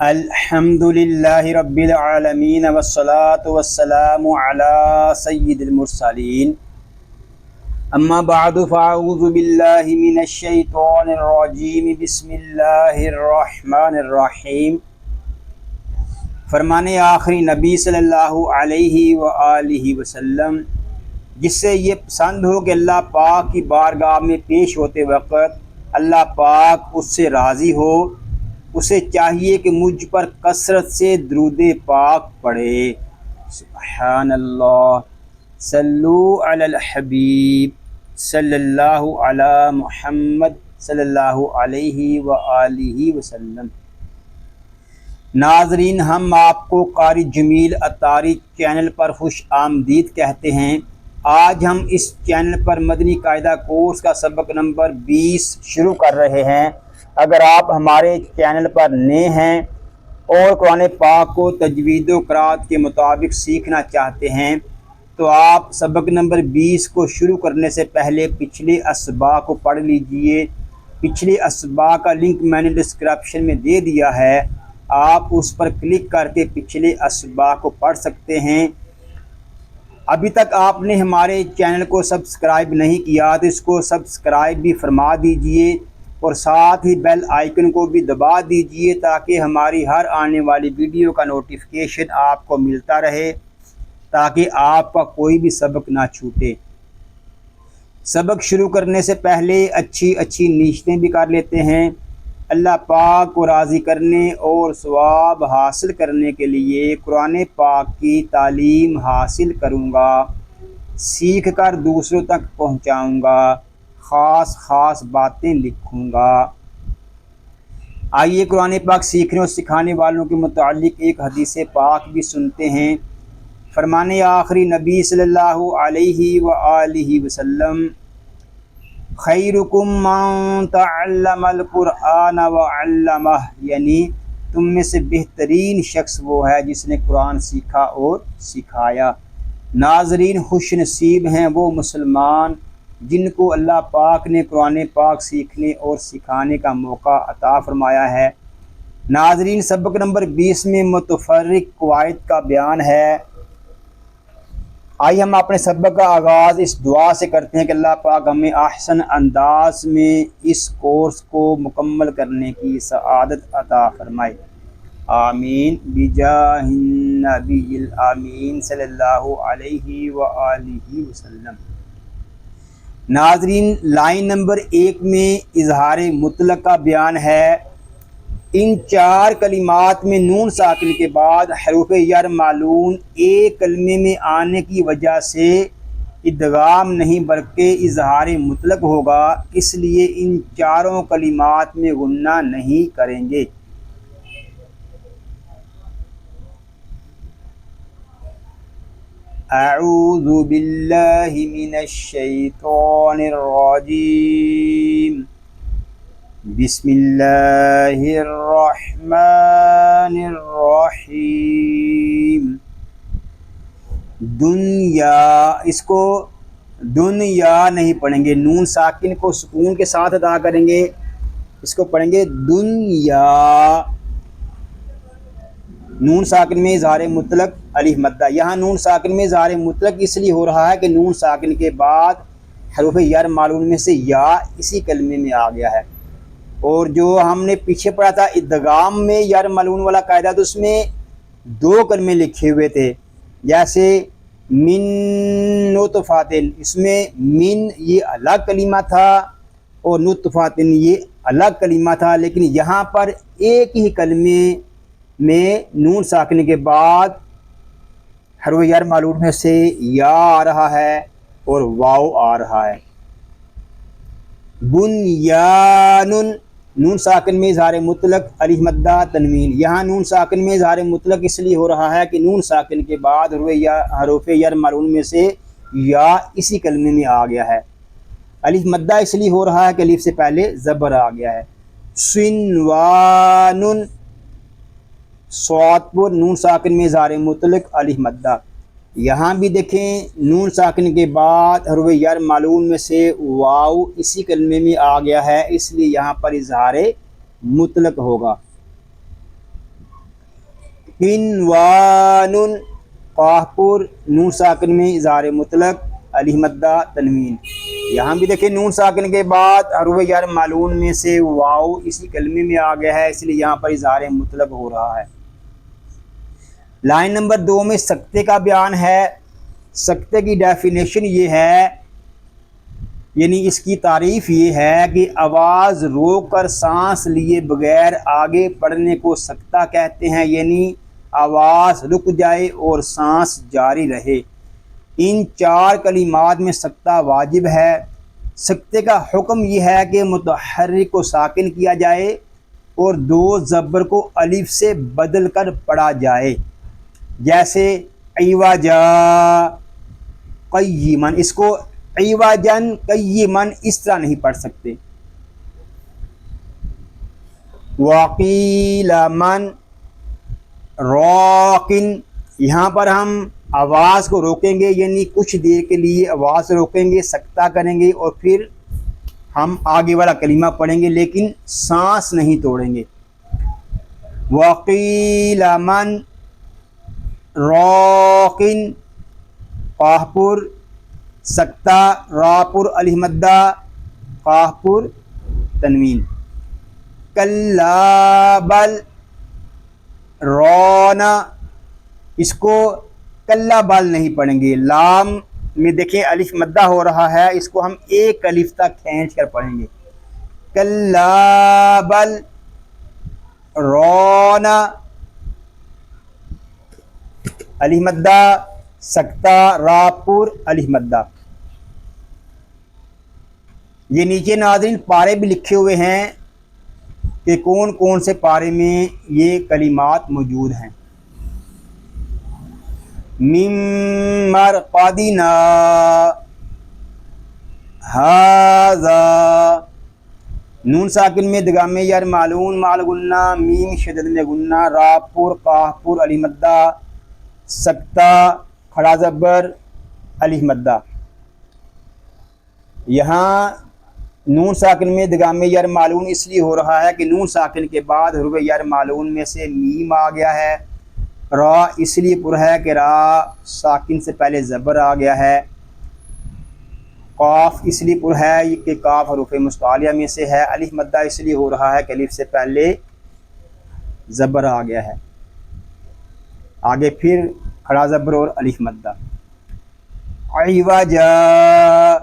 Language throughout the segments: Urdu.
الحمدللہ رب العالمین والصلاة والسلام علی سید المرسلین اما بعد فاعوذ باللہ من الشیطان الرجیم بسم اللہ الرحمن الرحیم۔ فرمان آخری نبی صلی اللہ علیہ وآلہ وسلم، جس سے یہ پسند ہو کہ اللہ پاک کی بارگاہ میں پیش ہوتے وقت اللہ پاک اس سے راضی ہو، اسے چاہیے کہ مجھ پر کثرت سے درود پاک پڑھے۔ سبحان اللہ، صلو علی الحبیب صلی اللہ علی محمد صلی اللہ علیہ وآلہ وسلم۔ ناظرین، ہم آپ کو قاری جمیل اطاری چینل پر خوش آمدید کہتے ہیں۔ آج ہم اس چینل پر مدنی قاعدہ کورس کا سبق نمبر 20 شروع کر رہے ہیں۔ اگر آپ ہمارے چینل پر نئے ہیں اور قرآن پاک کو تجوید و قرات کے مطابق سیکھنا چاہتے ہیں تو آپ سبق نمبر 20 کو شروع کرنے سے پہلے پچھلے اسباق کو پڑھ لیجئے۔ پچھلے اسباق کا لنک میں نے ڈسکرپشن میں دے دیا ہے، آپ اس پر کلک کر کے پچھلے اسباق کو پڑھ سکتے ہیں۔ ابھی تک آپ نے ہمارے چینل کو سبسکرائب نہیں کیا تو اس کو سبسکرائب بھی فرما دیجئے اور ساتھ ہی بیل آئیکن کو بھی دبا دیجئے تاکہ ہماری ہر آنے والی ویڈیو کا نوٹیفیکیشن آپ کو ملتا رہے، تاکہ آپ کا کوئی بھی سبق نہ چھوٹے۔ سبق شروع کرنے سے پہلے اچھی نیتیں بھی کر لیتے ہیں۔ اللہ پاک کو راضی کرنے اور ثواب حاصل کرنے کے لیے قرآن پاک کی تعلیم حاصل کروں گا، سیکھ کر دوسروں تک پہنچاؤں گا، خاص باتیں لکھوں گا۔ آئیے قرآن پاک سیکھنے اور سکھانے والوں کے متعلق ایک حدیث پاک بھی سنتے ہیں۔ فرمان آخری نبی صلی اللہ علیہ وآلہ وسلم، خیرکم من تعلم القرآن وعلمہ، یعنی تم میں سے بہترین شخص وہ ہے جس نے قرآن سیکھا اور سکھایا۔ ناظرین، خوش نصیب ہیں وہ مسلمان جن کو اللہ پاک نے قرآن پاک سیکھنے اور سکھانے کا موقع عطا فرمایا ہے۔ ناظرین، سبق نمبر 20 میں متفرق قواعد کا بیان ہے۔ آئیے ہم اپنے سبق کا آغاز اس دعا سے کرتے ہیں کہ اللہ پاک ہمیں احسن انداز میں اس کورس کو مکمل کرنے کی سعادت عطا فرمائے، آمین، بجاہ النبی الامین صلی اللہ علیہ وآلہ وسلم۔ ناظرین، لائن نمبر 1 میں اظہار مطلق کا بیان ہے۔ ان 4 کلمات میں نون ساکن کے بعد حروف یر معلوم ایک کلمے میں آنے کی وجہ سے ادغام نہیں بلکہ اظہار مطلق ہوگا، اس لیے ان 4 کلمات میں غنہ نہیں کریں گے۔ اعوذ باللہ من الشیطان الرجیم، بسم اللہ الرحمن الرحیم۔ دنیا، اس کو دنیا نہیں پڑھیں گے، نون ساکن کو سکون کے ساتھ ادا کریں گے، اس کو پڑھیں گے دنیا۔ نون ساکن میں اظہار مطلق الف مدہ، یہاں نون ساکن میں اظہار مطلق اس لیے ہو رہا ہے کہ نون ساکن کے بعد حروف یر معلوم میں سے یا اسی کلمے میں آ گیا ہے۔ اور جو ہم نے پیچھے پڑھا تھا ادغام میں یر معلوم والا قاعدہ، تو اس میں 2 کلمے لکھے ہوئے تھے، جیسے من نطفاتن، اس میں من یہ الگ کلمہ تھا اور نطفاتن یہ الگ کلمہ تھا، لیکن یہاں پر ایک ہی کلمے میں نون ساکن کے بعد حروف یر معلوم میں سے یا آ رہا ہے اور واو آ رہا ہے۔ بنیان، نون ساکن میں اظہار مطلق الف مدہ تنوین، یہاں نون ساکن میں اظہار مطلق اس لیے ہو رہا ہے کہ نون ساکن کے بعد حروف یر معلوم میں سے یا اسی کلمے میں آ گیا ہے۔ الف مدہ اس لیے ہو رہا ہے کہ الف سے پہلے زبر آ گیا ہے۔ صنوان، صاد پر نون ساکن میں اظہار مطلق الف مدہ، یہاں بھی دیکھیں نون ساکن کے بعد حروف یر معلوم میں سے واو اسی کلمے میں آ گیا ہے، اس لیے یہاں پر اظہار مطلق ہوگا۔ قنوان قاف پر نون ساکن میں اظہار مطلق الف مدہ تنوین. یہاں بھی دیکھیں نون ساکن کے بعد حروف جر معلوم میں سے واو اسی کلمے میں آ گیا ہے، اس لیے یہاں پر اظہار مطلق ہو رہا ہے. لائن نمبر 2 میں سکتے کا بیان ہے. سکتے کی ڈیفینیشن یہ ہے، یعنی اس کی تعریف یہ ہے کہ آواز روک کر سانس لیے بغیر آگے پڑھنے کو سکتہ کہتے ہیں، یعنی آواز رک جائے اور سانس جاری رہے. ان 4 کلمات میں سکتہ واجب ہے. سکتے کا حکم یہ ہے کہ متحرک کو ساکن کیا جائے اور 2 زبر کو الف سے بدل کر پڑھا جائے، جیسے عوجا قیمن. اس کو عوجن قیمن اس طرح نہیں پڑھ سکتے. وقیل من راقن، یہاں پر ہم آواز کو روکیں گے، یعنی کچھ دیر کے لیے آواز روکیں گے، سکتہ کریں گے اور پھر ہم آگے والا کلمہ پڑھیں گے، لیکن سانس نہیں توڑیں گے. وقیل من راقن قاف پر سکتہ، را پر الف مدہ، قاف پر تنوین. کلا بل رونا، اس کو کلا بل نہیں پڑھیں گے. لام میں دیکھیں الف مدہ ہو رہا ہے، اس کو ہم ایک الف تک کھینچ کر پڑھیں گے. کلا بل رونا الف مدہ، سکتہ، را پر الف مدہ. یہ نیچے ناظرین پارے بھی لکھے ہوئے ہیں کہ کون کون سے پارے میں یہ کلمات موجود ہیں. من مرقدنا ھذا، نون ساکن میں ادغام یار معلوم مال گنہ، میم شدد میں گنہ، را پر قاف پر الف مدہ، سکتہ کھڑا زبر الف مدہ. یہاں نون ساکن میں ادغام یار معلوم اس لیے ہو رہا ہے کہ نون ساکن کے بعد حروف یار معلوم میں سے میم آ گیا ہے. را اس لیے پر ہے کہ را ساکن سے پہلے زبر آ گیا ہے. قاف اس لیے پر ہے کہ کاف حروف مستعلیہ میں سے ہے. الف مدہ اس لیے ہو رہا ہے کہ الف سے پہلے زبر آ گیا ہے، آگے پھر کھڑا زبر اور الف مدہ. عوجا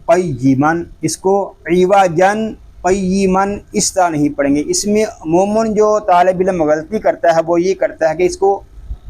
قیمن، اس کو عوجن قیمن اس طرح نہیں پڑھیں گے. اس میں عموماً جو طالب علم غلطی کرتا ہے وہ یہ کرتا ہے کہ اس کو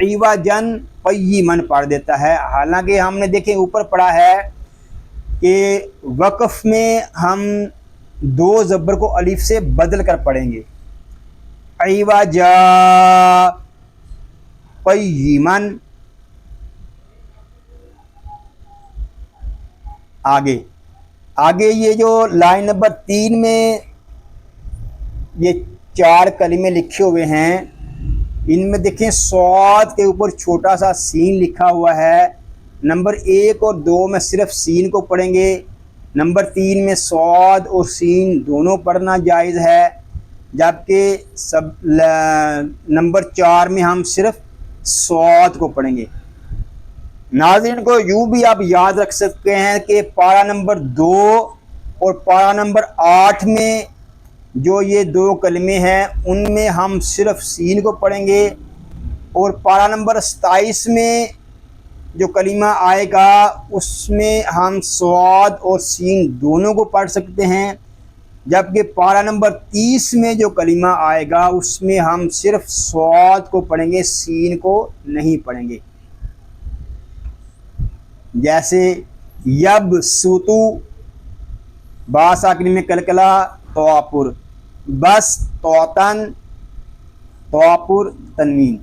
عوجن قیمن پڑھ دیتا ہے، حالانکہ ہم نے دیکھیں اوپر پڑھا ہے کہ وقف میں ہم 2 زبر کو الف سے بدل کر پڑھیں گے. عوجا قیمن. آگے یہ جو لائن نمبر 3 میں یہ 4 کلمے لکھے ہوئے ہیں، ان میں دیکھیں صاد کے اوپر چھوٹا سا سین لکھا ہوا ہے. نمبر 1 اور 2 میں صرف سین کو پڑھیں گے. نمبر 3 میں صاد اور سین دونوں پڑھنا جائز ہے، جبکہ نمبر 4 میں ہم صرف صاد کو پڑھیں گے. ناظرین کو یوں بھی آپ یاد رکھ سکتے ہیں کہ پارہ نمبر 2 اور پارہ نمبر 8 میں جو یہ 2 کلمے ہیں ان میں ہم صرف سین کو پڑھیں گے، اور پارہ نمبر 27 میں جو کلمہ آئے گا اس میں ہم صاد اور سین دونوں کو پڑھ سکتے ہیں، جبکہ پارہ نمبر 30 میں جو کلمہ آئے گا اس میں ہم صرف صاد کو پڑھیں گے، سین کو نہیں پڑھیں گے. جیسے یب سوتو، با ساکن میں کلکلا توپر، بس توتن توپر تنوین.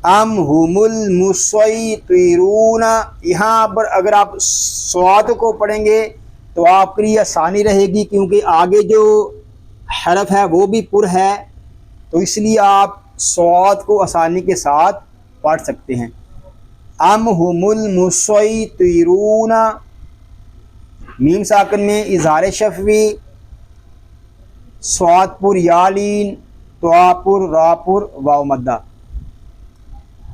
ام ہم المسیطرون، یہاں پر اگر آپ صاد کو پڑھیں گے تو آپ کے لیے آسانی رہے گی، کیونکہ آگے جو حرف ہے وہ بھی پر ہے، تو اس لیے آپ صاد کو آسانی کے ساتھ پڑھ سکتے ہیں. ام ہم المسیطرون، میم ساکن میں اظہار شفوی، صاد پر یالین، طاپر راپر واو مدہ۔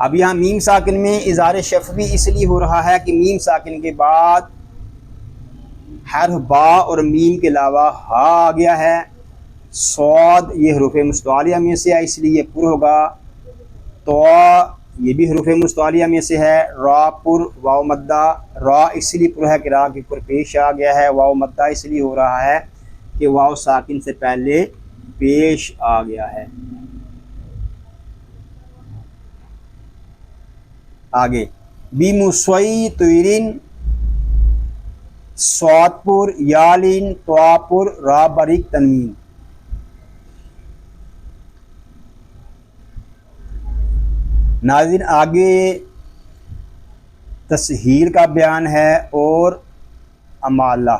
اب یہاں میم ساکن میں اظہار شفوی اس لیے ہو رہا ہے کہ میم ساکن کے بعد حرف با اور میم کے علاوہ ہا آ گیا ہے۔ صاد یہ حروف مستعلیہ میں سے ہے اس لیے یہ پر ہوگا۔ تو یہ بھی حروف مستعلیہ میں سے ہے۔ را پر واو مدہ، را اس لیے پر ہے کہ را کے پر پیش آ گیا ہے۔ واو مدہ اس لیے ہو رہا ہے کہ واو ساکن سے پہلے پیش آ گیا ہے۔ آگے بمسیطرین، صاد پر یالین طا پر را باریک تنوین۔ ناظرین آگے تسہیل کا بیان ہے اور امالہ۔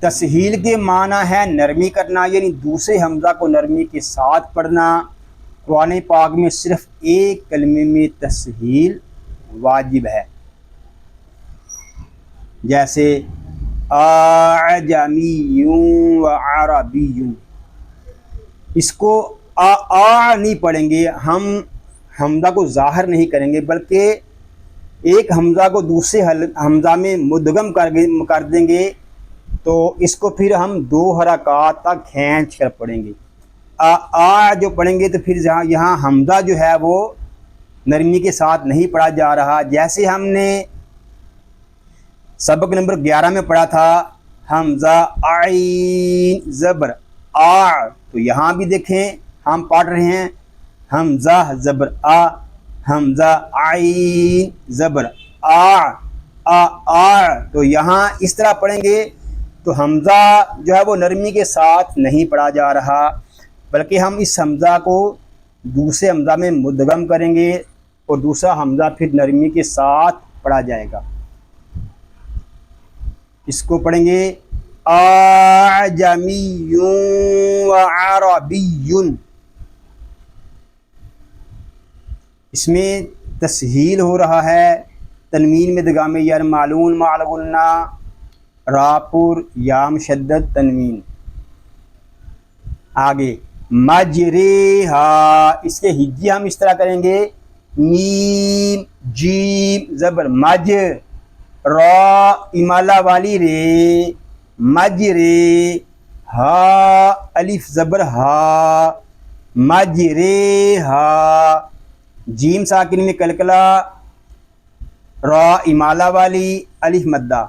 تسہیل کے معنی ہے نرمی کرنا، یعنی دوسرے حمزہ کو نرمی کے ساتھ پڑھنا۔ قرآن پاک میں صرف ایک کلمے میں تسہیل واجب ہے، جیسے اعجمی و عربی۔ اس کو نہیں پڑھیں گے، ہم حمزہ کو ظاہر نہیں کریں گے، بلکہ ایک حمزہ کو دوسرے حمزہ میں مدغم کر دیں گے، تو اس کو پھر ہم 2 حرکات تک کھینچ کر پڑھیں گے۔ جو پڑھیں گے تو پھر یہاں حمزہ جو ہے وہ نرمی کے ساتھ نہیں پڑھا جا رہا، جیسے ہم نے سبق نمبر 11 میں پڑھا تھا حمزہ عین زبر آ، تو یہاں بھی دیکھیں ہم پڑھ رہے ہیں حمزہ زبر آ، حمزہ عین زبر آ، تو یہاں اس طرح پڑھیں گے تو حمزہ جو ہے وہ نرمی کے ساتھ نہیں پڑھا جا رہا، بلکہ ہم اس حمزہ کو دوسرے حمزہ میں مدغم کریں گے اور دوسرا حمزہ پھر نرمی کے ساتھ پڑھا جائے گا۔ اس کو پڑھیں گے اعجمی و عربی۔ اس میں تسہیل ہو رہا ہے، تنوین میں دگام یر معلون مع الغنہ، را پر یا مشدد تنوین۔ آگے مجریہا، اس کے ہجے ہم اس طرح کریں گے میم جیم زبر مج، را امالہ والی رے، مجرے، ہا الف زبر ہا، مجریہا، جیم ساکن میں کلکلا، را امالہ والی، الف مدہ۔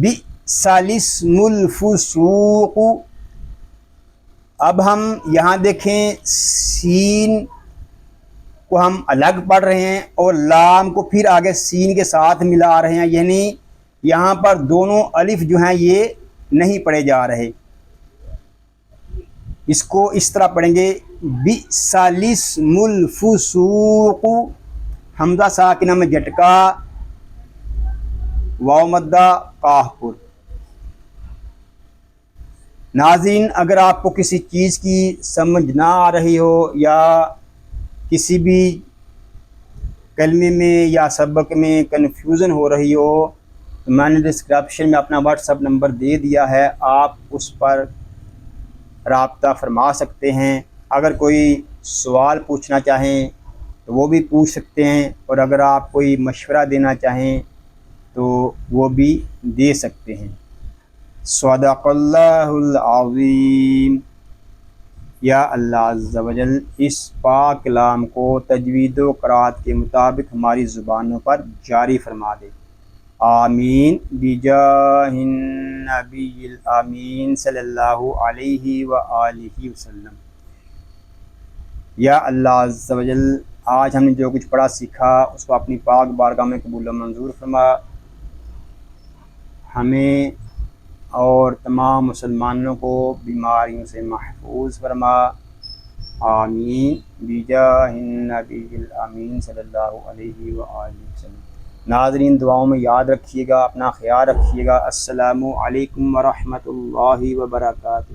بئس الاسم الفسوق، اب ہم یہاں دیکھیں سین کو ہم الگ پڑھ رہے ہیں اور لام کو پھر آگے سین کے ساتھ ملا رہے ہیں، یعنی یہاں پر دونوں الف جو ہیں یہ نہیں پڑھے جا رہے۔ اس کو اس طرح پڑھیں گے بئس الاسم الفسوق، حمزہ ساکنہ میں جھٹکا، واو مدہ قاف پر۔ ناظرین اگر آپ کو کسی چیز کی سمجھ نہ آ رہی ہو یا کسی بھی کلمے میں یا سبق میں کنفیوژن ہو رہی ہو تو میں نے ڈسکرپشن میں اپنا واٹس ایپ نمبر دے دیا ہے، آپ اس پر رابطہ فرما سکتے ہیں۔ اگر کوئی سوال پوچھنا چاہیں تو وہ بھی پوچھ سکتے ہیں، اور اگر آپ کوئی مشورہ دینا چاہیں تو وہ بھی دے سکتے ہیں۔ صدق اللہ العظیم۔ یا اللہ عز و جل اس پاک کلام کو تجوید و قرات کے مطابق ہماری زبانوں پر جاری فرما دے، آمین بجاہ النبی الامین صلی اللہ علیہ وآلہ وسلم۔ یا اللہ عز و جل آج ہم نے جو کچھ پڑھا سیکھا اس کو اپنی پاک بارگاہ میں قبول و منظور فرما، ہمیں اور تمام مسلمانوں کو بیماریوں سے محفوظ فرما، آمین بجاہ النبی الامین صلی اللہ علیہ وآلہ وسلم۔ ناظرین دعاؤں میں یاد رکھیے گا، اپنا خیال رکھیے گا۔ السلام علیکم ورحمۃ اللہ وبرکاتہ۔